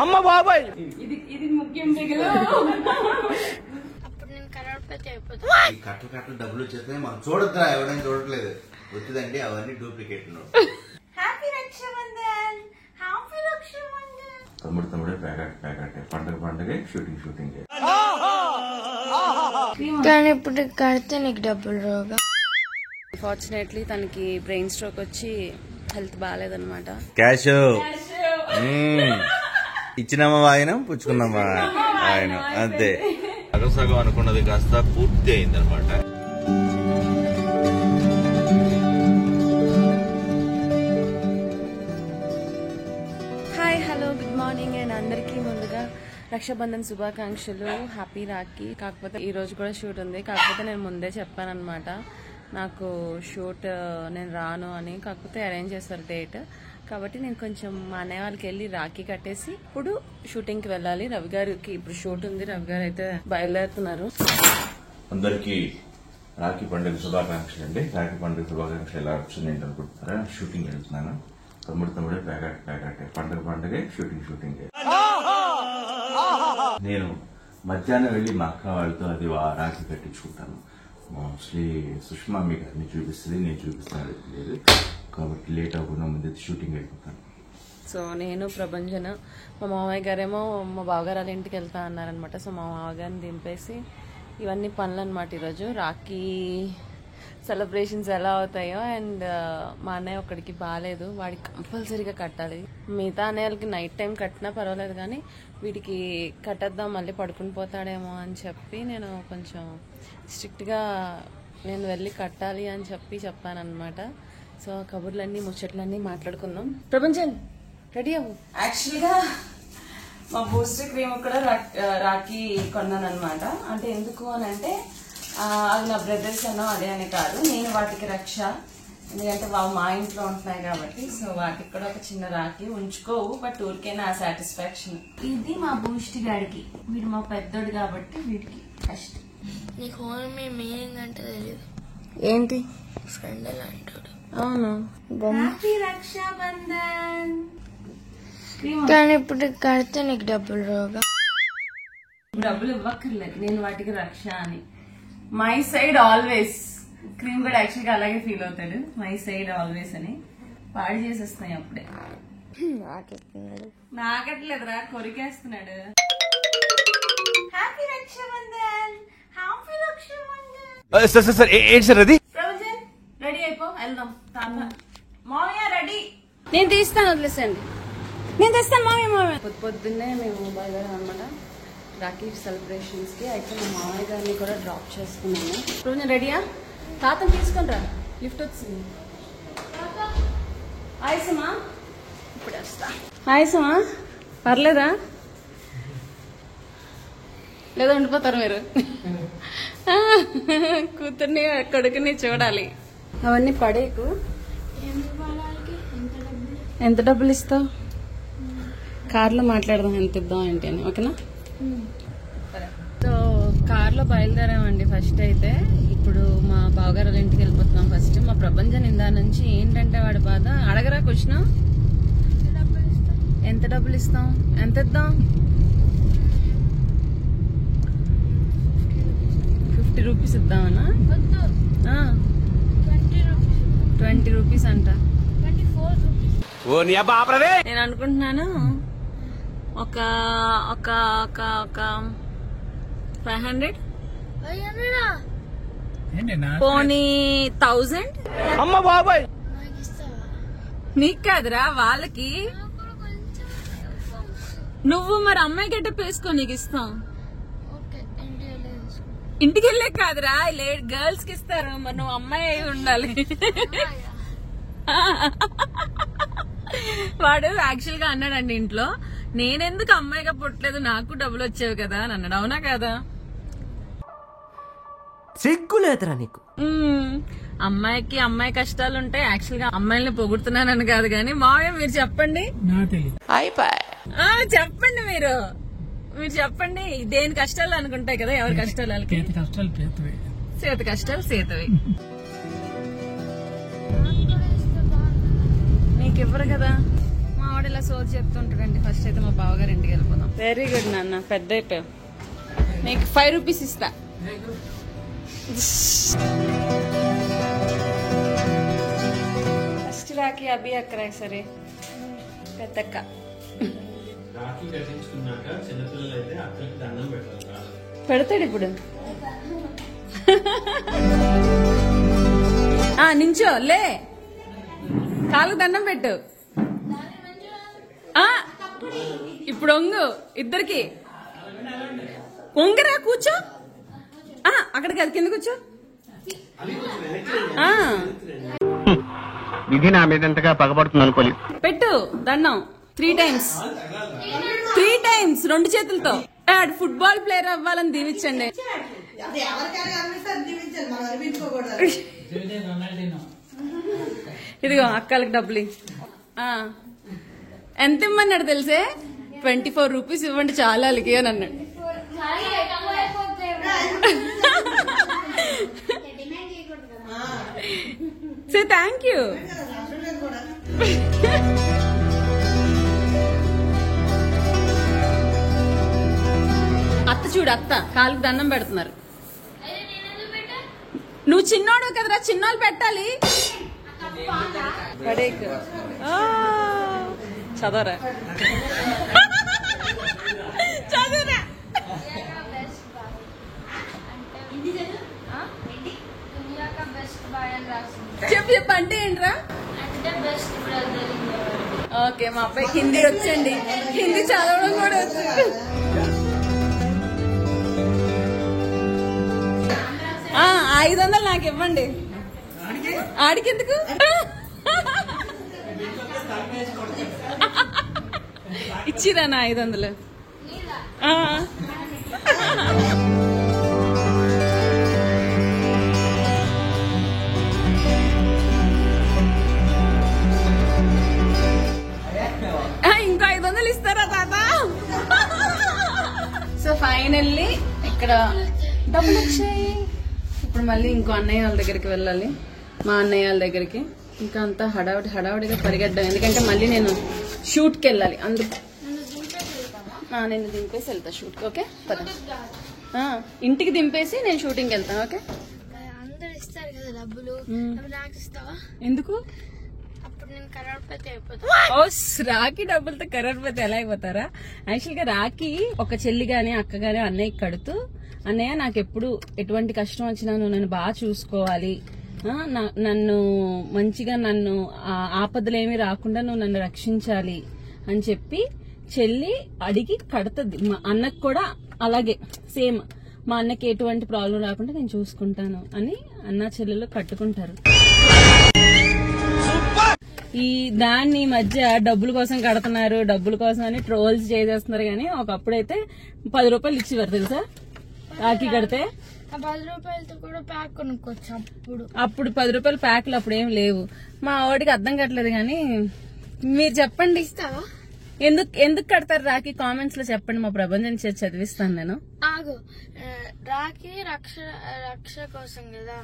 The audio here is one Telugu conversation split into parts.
అమ్మ బాబాయ్ ఇది ముఖ్యం మిగిలి అప్పుడు నేను కరోడ్పతి అయిపోతా. ఈ కట్ల డబ్బులు వచ్చేస్తే మనం చూడొద్దా, ఎవరైనా చూడట్లేదు వచ్చిందండి, అవన్నీ duplicate. Happy Rakshabandhan, happy Rakshabandhan. తమ్ముడే ప్యాకెట్ పండగ షూటింగ్ కానీ ఇప్పుడు కడితే నీకు డబ్బులు రాగా. అన్ఫార్చునేట్లీ తనకి బ్రెయిన్ స్ట్రోక్ వచ్చి హెల్త్ బాగాలేదన్నమాట. క్యాష్ ఇచ్చినామా వాయనం, పుచ్చుకున్నామా ఆయన, అంతే. సగం అనుకున్నది కాస్త పూర్తి అయిందనమాట. Hi, hello, good morning and అందరికీ ముందుగా రక్షాబంధన్ శుభాకాంక్షలు, హ్యాపీ రాఖీ. కాకపోతే ఈ రోజు కూడా షూట్ ఉంది. కాకపోతే నేను ముందే చెప్పాను అనమాట నాకు షూట్ నేను రాను అని. కాకపోతే అరేంజ్ చేస్తారు డేట్. కాబట్టి నేను కొంచెం మా అన్నయ్య వాళ్ళకి వెళ్ళి రాఖీ కట్టేసి ఇప్పుడు షూటింగ్ కి వెళ్ళాలి. రవి గారికి ఇప్పుడు షూట్ ఉంది. రవి గారు అయితే బయలుదేరుతున్నారు. అందరికి రాఖీ పండుగ శుభాకాంక్షలు అండి. రాఖీ పండుగ శుభాకాంక్షలు ఎలా వచ్చింది అనుకుంటున్నారా? షూటింగ్ వెళ్తున్నాను. తమ్ముడే ప్యాకెట్ పండుగ షూటింగ్. నేను మధ్యాహ్నం వెళ్లి మా అక్క వాళ్ళతో అది రాఖీ కట్టించుకుంటాను. మోస్ట్లీ సుష్మా మీకు అన్ని చూపిస్తుంది, నేను చూపిస్తాను లేదు కాబట్టి లేట్ అవ్వకుండా ముందు షూటింగ్ వెళ్ళిపోతాను. సో నేను ప్రభంజన, మా మామయ్య గారేమో మా బావగారు వాళ్ళ ఇంటికి వెళ్తా అన్నారనమాట. సో మా మామగారిని దింపేసి ఇవన్నీ పనులు అనమాట. ఈరోజు రాఖీ సెలబ్రేషన్స్ ఎలా అవుతాయో. అండ్ మా అన్నయ్య ఒక్కడికి బాగాలేదు, వాడికి కంపల్సరీగా కట్టాలి. మిగతా అన్నయ్యలకి నైట్ టైం కట్టినా పర్వాలేదు, కానీ వీడికి కట్టేద్దాం మళ్ళీ పడుకుని పోతాడేమో అని చెప్పి నేను కొంచెం స్ట్రిక్ట్గా నేను వెళ్ళి కట్టాలి అని చెప్పానమాట. సో కబుర్లన్నీ ముచ్చట్లన్నీ మాట్లాడుకుందాం. ప్రపంచం రెడీ అవ్వు. యాక్చువల్గా మా బూస్టర్ క్రీమ్ కూడా రాఖీ కొన్నాను అనమాట. అంటే ఎందుకు అని అంటే అది నా బ్రదర్స్ అన్నో అదే అని కాదు, నేను వాటికి రక్ష. ఎందుకంటే వాడు మా ఇంట్లో ఉంటున్నాయి కాబట్టి. సో వాటికి కూడా ఒక చిన్న రాఖీ ఉంచుకోవు, బట్ ఊరికైనా ఆ సాటిస్ఫాక్షన్. ఇది మా బూస్ట్ గాడికి, వీడు మా పెద్దోడు కాబట్టి వీడికి ఫస్ట్. నీకు హోల్ మీ మీనింగ్ అంటే తెలియదు ఏంటి? ఫ్రెండ్ ఎలా అంటాడు. అవును, హ్యాపీ రక్షాబంధన్. కానీ ఇప్పుడు కడితే నీకు డబ్బులు రాగా. డబ్బులు ఇవ్వక్కర్లేదు, నేను వాటికి రక్ష అని. My side always. క్రీమ్ కూడా యాక్చువల్గా అలాగే ఫీల్ అవుతాడు, మై సైడ్ ఆల్వేస్ అని. పాడు చేసేస్తున్నాయి అప్పుడే. నాకట్లేదురా, కొరికేస్తున్నాడు. Happy Rakshabandhan, happy Rakshabandhan. Sir ఏంటి సార్ అది? ప్రవచన్ రెడీ అయిపో, వెళ్దాం. మామయ్య రెడీ. నేను తీస్తాను, వదిలేసండి. నేను తెస్తాను మామయ్య. పొద్దున్నే మేము బయలుదేరాం అనమాట రాఖీ సెలబ్రేషన్స్ కి. అయితే మా మామయ్య గారిని కూడా డ్రాప్ చేసుకున్నాను. ప్రవచన్ రెడీయా? తాతను తీసుకొని రా, లిఫ్ట్ వచ్చింది. ఆయసమా ఇప్పుడు వస్తా. ఆయసమా పర్లేదా? లేదా ఉండిపోతారు మీరు? కూతుర్ని కొడుకుని చూడాలి. అవన్నీ పడేకు. ఎంత డబ్బులు ఇస్తావు? కార్లో మాట్లాడదాం ఎంత ఇద్దాం ఏంటి అని, ఓకేనా? సో కార్లో బయలుదేరామండి ఫస్ట్ అయితే. ఇప్పుడు మా బావగారు వాళ్ళ ఇంటికి వెళ్ళిపోతున్నాం ఫస్ట్. మా ప్రపంచం ఇందా నుంచి ఏంటంటే వాడి బాధ. అడగరా క్వశ్చన్, ఎంత డబ్బులు ఇస్తాం, ఎంత ఇద్దాం? 50 రూపీస్ ఇద్దామన్నా? 20 రూపీస్ అంట. నేను అనుకుంటున్నాను ఒక 500 పోనీ 1000. అమ్మ బాబాయ్ నీకు కాదురా, వాళ్ళకి. నువ్వు మరి అమ్మాయి గడ్డ వేసుకో, నీకు ఇస్తాం. ఇంటికి వెళ్ళే కాదురా, గర్ల్స్ కి ఇస్తారు. మరి నువ్వు అమ్మాయి అయి ఉండాలి. వాడు యాక్చువల్ గా అన్నాడండి ఇంట్లో, నేనెందుకు అమ్మాయిగా పుట్టలేదు, నాకు డబ్బులు వచ్చేవి కదా అని అన్నాడు. అవునా కదా? సిగ్గులేదురా నీకు? అమ్మాయికి అమ్మాయి కష్టాలు ఉంటాయి. యాక్చువల్ గా అమ్మాయిల్ని పొగుడుతున్నానని కాదు, కానీ మావయ్య మీరు చెప్పండి. చెప్పండి మీరు చెప్పండి. దేని కష్టాలు అనుకుంటాయి కదా, ఎవరి కష్టాలు వాళ్ళకి. చేతి కష్టాలు సేతవి. నీకు ఇవ్వరు కదా, మా వాడు కూడా ఇలా సోది చెప్తుంటాడండి. ఫస్ట్ అయితే మా బావగారు ఇంటికి వెళ్ళిపోదాం. వెరీ గుడ్ నాన్న, పెద్ద అయిపోయావు. నీకు 5 రూపీస్ ఇస్తా. ఫస్ట్ రాకి అభి అక్కరా సరే పెద్దక్క పెడతాడు ఇప్పుడు. నించో లే, కాళ్ళకు దండం పెట్టు. ఇప్పుడు ఒంగు ఇద్దరికి ఒంగరా, కూర్చో. అక్కడికి అది కింద కూర్చో. విధి నా మీద ఎంతగా పగబడుతుంది అనుకోలేదు. పెట్టు దండం 3 టైమ్స్ 2 చేతులతో. ఫుట్బాల్ ప్లేయర్ అవ్వాలని దీవించండి. ఇదిగో అక్కలకి డబ్బులు. ఎంత ఇమ్మన్నాడు తెలిసే? 24 రూపీస్ ఇవ్వండి చాలా అలిగి అని అన్నాడు. Say thank you. అత్త చూడు, అత్త కాళ్ళకి దండం పెడుతున్నారు. నువ్వు చిన్నోడు కదరా, చిన్నోళ్ళు పెట్టాలి. చదవరా చదవరా. చెప్పు చెప్పు అంటే ఏంట్రా? ఓకే, మా అబ్బాయికి హిందీ వచ్చండి. హిందీ చదవడం కూడా వచ్చు. ఆ 500 నాకు ఇవ్వండి. ఆడికి ఎందుకు? ఇచ్చిరా నా 500. ఇంకో 500 ఇస్తారా తాత? సో ఫైనల్లీ ఇక్కడ డబ్బులు వచ్చాయి. ఇప్పుడు మళ్ళీ ఇంకో అన్నయ్య వాళ్ళ దగ్గరికి వెళ్ళాలి. మా అన్నయ్య వాళ్ళ దగ్గరికి ఇంకా అంతా హడావుడిగా పరిగెడ్డాం. ఎందుకంటే మళ్ళీ నేను షూట్కి వెళ్ళాలి. అందుకు నేను దింపేసి వెళ్తా షూట్కి. ఓకే పద. ఇంటికి దింపేసి నేను షూటింగ్కి వెళ్తాను. ఓకే. అందరు ఇస్తారు కదా డబ్బులు, నాకు ఇస్తావా? ఎందుకు? అప్పుడు నేను కరోడ్పతి అయిపోతా. ఓ రాఖీ డబ్బులతో కరోడ్పతి ఎలా అయిపోతారా? యాక్చువల్ గా రాఖీ ఒక చెల్లి గాని అక్క గాని అన్నయ్యకి కడుతూ, అన్నయ్య నాకు ఎప్పుడు ఎటువంటి కష్టం వచ్చినా నువ్వు నన్ను బాగా చూసుకోవాలి, నన్ను మంచిగా, నన్ను ఆపదలు ఏమీ రాకుండా నువ్వు నన్ను రక్షించాలి అని చెప్పి చెల్లి అడిగి కడుతుంది. మా అన్నకు కూడా అలాగే సేమ్, మా అన్నకి ఎటువంటి ప్రాబ్లం రాకుండా నేను చూసుకుంటాను అని అన్న చెల్లెలు కట్టుకుంటారు. ఈ దాన్ని మధ్య డబ్బుల కోసం కడుతున్నారు, డబ్బుల కోసం అని ట్రోల్స్ చేసేస్తున్నారు. కానీ ఒకప్పుడైతే 10 రూపాయలు ఇచ్చేవారు తెలుసా రాఖీ కడితే. 10 రూపాయలతో కూడా ప్యాక్ కొనుక్కోవచ్చు. అప్పుడు 10 రూపాయల ప్యాక్లు అప్పుడు ఏం లేవు. మా వాడికి అర్థం కావట్లేదు. కానీ మీరు చెప్పండి, ఇస్తావా? ఎందుకు కడతారు రాఖీ? కామెంట్స్ లో చెప్పండి, మా ప్రభంజన్ చదివిస్తాను నేను. ఆగు, రాఖీ రక్ష కోసం కదా.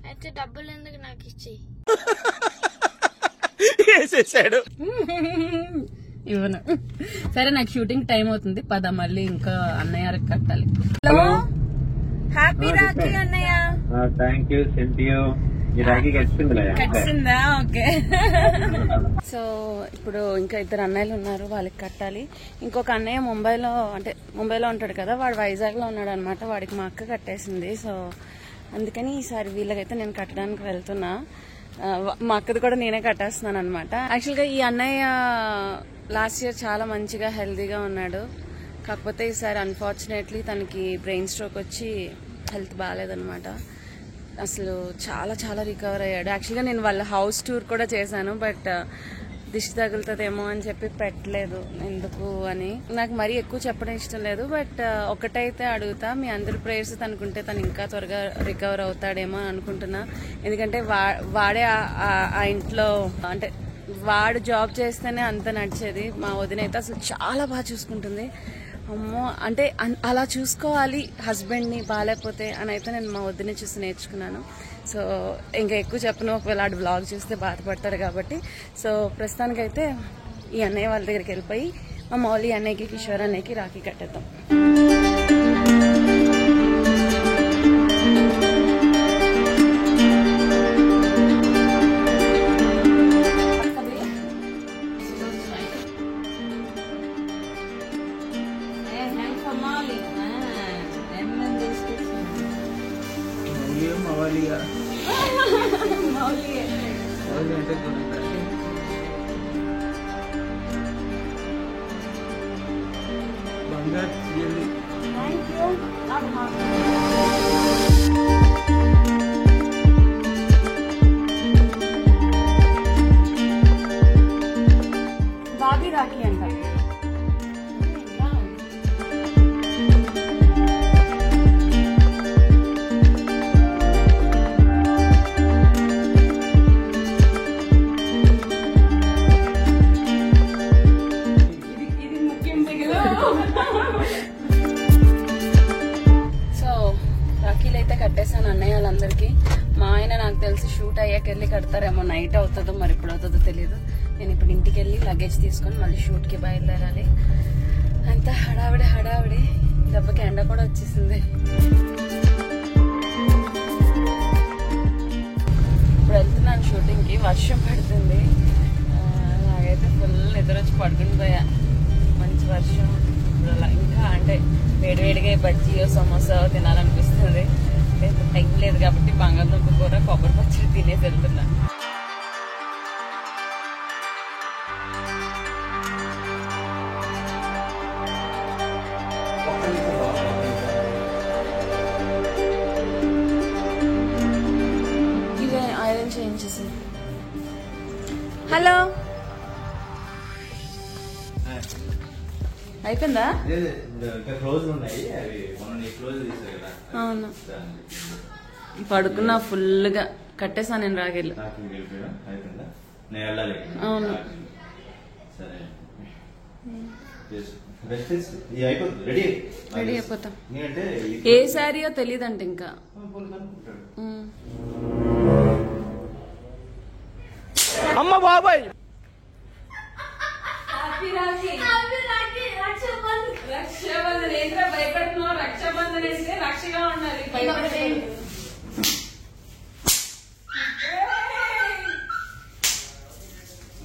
అయితే డబ్బులు ఎందుకు నాకు ఇచ్చి ఇవ్వను. సరే నాకు షూటింగ్ టైం అవుతుంది, పద మళ్ళీ ఇంకా అన్నయ్య కట్టాలి. హలో, హ్యాపీ రాఖీ అన్నయ్య. Thank you. కట్టిందా? ఓకే. సో ఇప్పుడు ఇంకా 2 అన్నయ్యలు ఉన్నారు, వాళ్ళకి కట్టాలి. ఇంకొక అన్నయ్య ముంబైలో ఉంటాడు కదా, వాడు వైజాగ్ లో ఉన్నాడు అనమాట. వాడికి మా అక్క కట్టేసింది. సో అందుకని ఈసారి వీళ్ళకైతే నేను కట్టడానికి వెళ్తున్నా. మా అక్కది కూడా నేనే కట్టేస్తున్నాను అనమాట. యాక్చువల్గా ఈ అన్నయ్య లాస్ట్ ఇయర్ చాలా మంచిగా హెల్తీగా ఉన్నాడు. కాకపోతే ఈసారి అన్ఫార్చునేట్లీ తనకి బ్రెయిన్ స్ట్రోక్ వచ్చి హెల్త్ బాగాలేదనమాట. అసలు చాలా రికవర్ అయ్యాడు. యాక్చువల్గా నేను వాళ్ళ హౌస్ టూర్ కూడా చేశాను, బట్ దిష్టి తగులుతుందేమో అని చెప్పి పెట్టలేదు. ఎందుకు అని నాకు మరీ ఎక్కువ చెప్పడం ఇష్టం లేదు. బట్ ఒకటైతే అడుగుతా, మీ అందరి ప్రేయర్స్ తనుకుంటే తను ఇంకా త్వరగా రికవర్ అవుతాడేమో అనుకుంటున్నా. ఎందుకంటే వాడే ఆ ఇంట్లో, అంటే వాడు జాబ్ చేస్తేనే అంత నడిచేది. మా వదిన అయితే అసలు చాలా బాగా చూసుకుంటుంది. అమ్మో, అంటే అలా చూసుకోవాలి హస్బెండ్ని బాగాలేకపోతే అని అయితే నేను మా వదిన చూసి నేర్చుకున్నాను. సో ఇంకా ఎక్కువ చెప్పను, ఒకవేళ ఆడు వ్లాగ్ చూస్తే బాధపడతారు కాబట్టి. సో ప్రస్తుతానికైతే ఈ అన్నయ్య వాళ్ళ దగ్గరికి వెళ్ళిపోయి మా మౌలి అన్నయ్యకి కిషోర్ అన్నయ్యకి రాఖీ కట్టేద్దాం. బాబీ రాఖీ అంట. కట్టేసాను అన్నయ్య వాళ్ళందరికీ. మా ఆయన నాకు తెలిసి షూట్ అయ్యాక వెళ్ళి కడతారేమో, నైట్ అవుతుందో మరి ఇప్పుడు అవుతుందో తెలియదు. నేను ఇప్పుడు ఇంటికి వెళ్ళి లగేజ్ తీసుకొని మళ్ళీ షూట్ కి బయలుదేరాలి. అంత హడావిడి దెబ్బకి ఎండ కూడా వచ్చేసింది. ఇప్పుడు వెళ్తున్నాను షూటింగ్ కి, వర్షం పడుతుంది. నాకైతే ఫుల్ నిద్ర వచ్చి పడుకుని పోయా. మంచి వర్షం. ఇప్పుడు ఇంకా అంటే వేడివేడిగా బజ్జీయో సమోసా తినాలనిపిస్తుంది. టైం లేదు కాబట్టి బంగాళదుంప కూర కొబ్బరి పచ్చడి తినేసి వెళ్తున్నా. ఇవే ఐరన్ చేయించేసి. హలో, అయిపోయిందా? అవును, పడుకున్నా ఫుల్ గా. కట్టేసా నేను రాగిళ్ళు. అవును, రెడీ అయిపోతా. ఏ శారీయో తెలీదంట ఇంకా. అమ్మ బాబాయ్, రక్షాబంధన్ ఏంట్రా భయపడుతున్నావు? రక్షాబంధన్ వేస్తే రక్షగా ఉండాలి.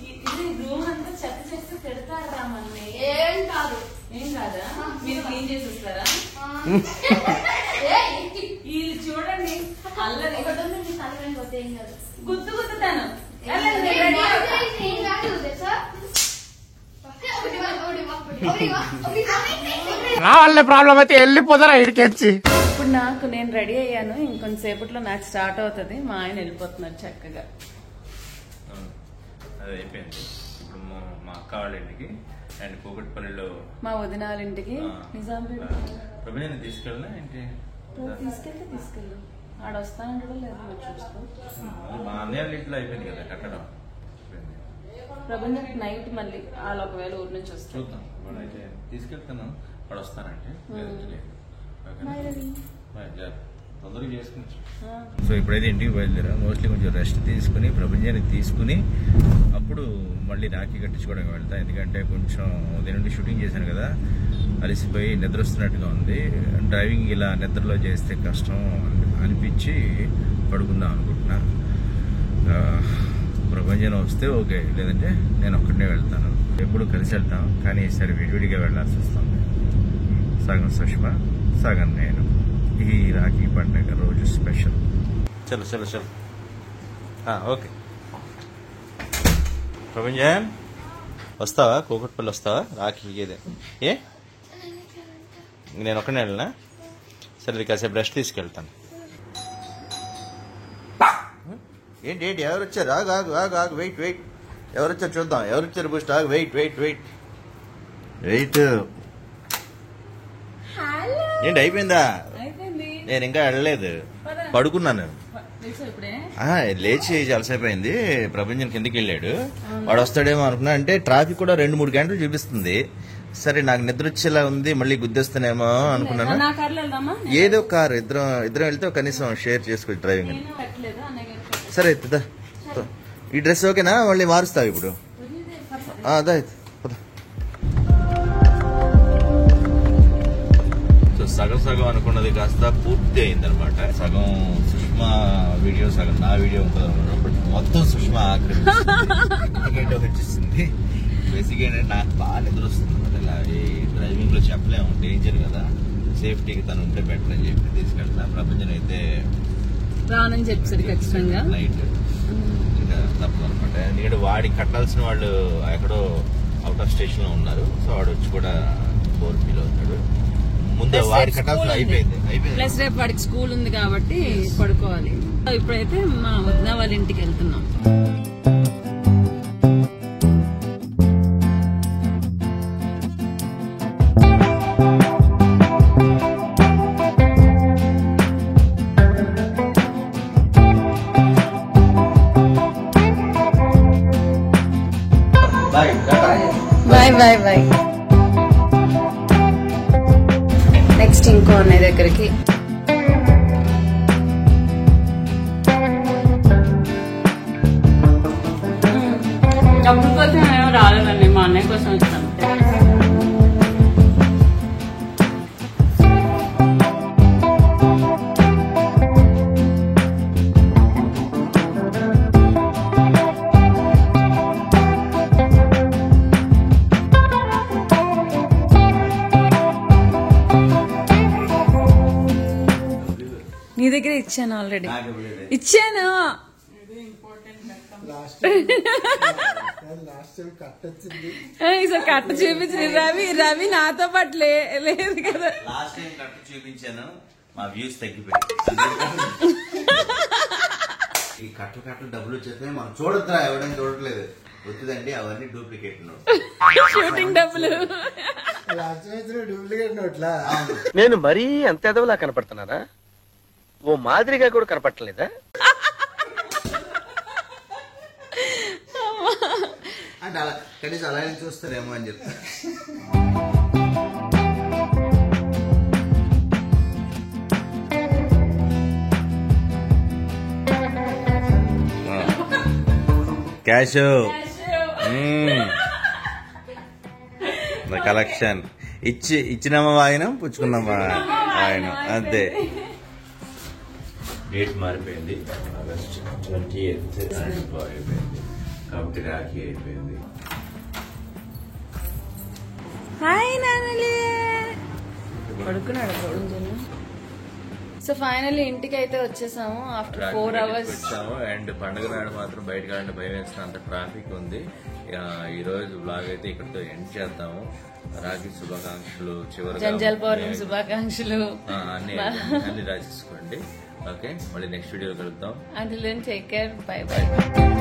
ఇది రూమ్ అంతా చెత్త చేస్తే తిడతారా మమ్మీ? ఏం కాదా? మీరు క్లీన్ చేసి వస్తారా? ఇది చూడండి, అల్లరి గుద్దుతాను. నా వల్ల ప్రాబ్లం అయితే వెళ్ళిపోతారా ఇడికెచ్చి. ఇప్పుడు నేను రెడీ అయ్యాను. ఇంకొంతసేపట్లో నాకు స్టార్ట్ అవుతుంది. మా ఆయన వెళ్ళిపోతున్నారు చక్కగా. అది అయిపోయింది. ఇప్పుడు మా అక్క వాళ్ళ ఇంటికి అండ్ కూకట్పల్లిలో మా వదిన వాళ్ళ ఇంటికి నిజాంపేట ప్రపంచాన్ని తీసుకెళ్ళినా ఏంటి? తీసుకెళ్ళు. ఆడ వస్తానంటాడో లేదు చూస్తాం. మా అన్నయ్య వాళ్ళ ఇంట్లో అయిపోయింది కదా కట్టడం. ప్రపంచం నైట్ మళ్ళీ వాళ్ళు ఒకవేళ ఊరి నుంచి వస్తారు. చూద్దాం. వాడు అయితే తీసుకెళ్తున్నాం, వాడు వస్తానంటే తొందరగా చేసుకుని. సో ఇప్పుడైతే ఇంటికి బయలుదేరా. మోస్ట్లీ కొంచెం రెస్ట్ తీసుకుని ప్రపంచానికి తీసుకుని అప్పుడు మళ్ళీ రాఖీ కట్టించుకోవడానికి వెళ్తా. ఎందుకంటే కొంచెం ఉదయం నుండి షూటింగ్ చేశాను కదా, అలసిపోయి నిద్ర వస్తున్నట్టుగా ఉంది. డ్రైవింగ్ ఇలా నిద్రలో చేస్తే కష్టం అనిపించి పడుకుందాం అనుకుంటున్నా. ప్రపంచం వస్తే ఓకే, లేదంటే నేను ఒక్కడనే వెళ్తాను. ఎప్పుడు కలిసి వెళ్తాం, కానీ ఈసారి విడివిడిగా వెళ్లాల్సి వస్తుంది. సగం సుష్మ, సగం నేను. ఈ రాఖీ పండుగ రోజు స్పెషల్. చలో చలో చలో. ఓకే ప్రపంచం, వస్తావా? కూకట్పల్లి వస్తావా రాఖీ? ఏ నేను ఒక్కడే వెళ్ళనా? సరే కాసేపు రెస్ట్ తీసుకెళ్తాను. ఏంటి ఎవరు వచ్చారు? ఆగు ఆగు ఆగు ఆగు, వెయిట్ వెయిట్. ఎవరు వచ్చారు చూద్దాం. ఎవరు వచ్చారు బూస్ట్? ఆగు, వెయిట్ వెయిట్ వెయిట్ వెయిట్. ఏంటి అయిపోయిందా? నేను ఇంకా వెళ్ళలేదు, పడుకున్నాను. లేచి చాలాసేపు అయింది. ప్రపంచం కిందకి వెళ్ళాడు. వాడు వస్తాడేమో అనుకున్నా. అంటే ట్రాఫిక్ కూడా 2-3 గంటలు చూపిస్తుంది. సరే నాకు నిద్ర వచ్చేలా ఉంది, మళ్ళీ గుద్దేస్తానేమో అనుకున్నాను. ఏదో కారు ఇద్దరం వెళ్తే కనీసం షేర్ చేసుకోవచ్చు డ్రైవింగ్ అని. సరే ఈ డ్రెస్ ఓకేనా? మళ్ళీ మారుస్తావు ఇప్పుడు? అదా సగం సగం అనుకున్నది కాస్త పూర్తి అయిందనమాట. సగం సుష్మా వీడియో, సగం నా వీడియో ఉంటుంది అనమాట. బట్ మొత్తం సుష్మా ఆక్రమించింది వచ్చేసింది. బేసిక్ ఏంటంటే నాకు బాగా నిద్ర వస్తుంది అనమాట. ఇలా ఈ డ్రైవింగ్ లో చెప్పలేము, డేంజర్ కదా, సేఫ్టీకి తను ఉంటే బెటర్ అని చెప్పి తీసుకెళ్తా. ప్రపంచం అయితే రానని చెప్పారు ఖచ్చితంగా నైట్, ఇంకా తప్పదు అనమాట. ఎందుకంటే వాడికి కట్టాల్సిన వాళ్ళు ఎక్కడో అవుట్ ఆఫ్ స్టేషన్ లో ఉన్నారు. సో వాడు వచ్చి కూడా బోర్ ఫీల్ అవుతాడు. ముందే వాడి కట్టాల్సిన అయిపోయింది. ప్లస్ రేపు వాడికి స్కూల్ ఉంది కాబట్టి పడుకోవాలి. ఇప్పుడైతే మా వదిన వాళ్ళ ఇంటికి వెళ్తున్నాం. Bye bye bye. నెక్స్ట్ ఇంకో అన్నయ్య దగ్గరికి. డబ్బుల కోసం ఏమో రాలేదండి, మా అన్నయ్య కోసం వచ్చాను. నీ దగ్గర ఇచ్చాను, ఆల్రెడీ ఇచ్చాను. ఈసారి కట్ట చూపించి రవి నాతో పాటు లేదు కదా. లాస్ట్ టైం కట్ట చూపించాను, మా వ్యూస్ తగ్గిపోయాయి. ఈ కట్టలు డబ్బులు వచ్చేస్తే మనం చూడొద్దురా, ఎవరైనా చూడట్లేదు వద్దుదండి, అవన్నీ డూప్లికేట్ నోట్, షూటింగ్ డబ్బులు. డూప్లికేట్ నోట్లా? నేను మరీ అంత ఎదవలా కనపడుతున్నారా? ఓ మాదిరిగా కూడా కనపడలేదా? అంటే అలా కనీసం అలా చూస్తారేమో అని చెప్తా. క్యాష్ కలెక్షన్ ఇచ్చినామా వాయినం, పుచ్చుకున్నామా వాయినం, అంతే. డేట్ మారిపోయింది, ఆగస్ట్ 28 అయిపోయింది కాబట్టి రాఖీ అయిపోయింది. హాయ్ నానలి, పడుకున్నాడు ప్రపంచను. సో ఫైనల్లీ ఇంటికి అయితే వచ్చేసాము ఆఫ్టర్ 4 hours. వచ్చాము. అండ్ పండుగ నాడు మాత్రం బయటకు వెళ్ళండి, భయం వేసిన అంత ట్రాఫిక్ ఉంది. ఈ రోజు బ్లాగ్ అయితే ఇక్కడితో ఎండ్ చేద్దాము. రాఖీ శుభాకాంక్షలు, చివరి జంజాల్ పౌర్ణమి శుభాకాంక్షలు అన్ని రాసేసుకోండి. ఓకే, మళ్ళీ నెక్స్ట్ వీడియో కలుద్దాం. Until then, take care. Bye bye.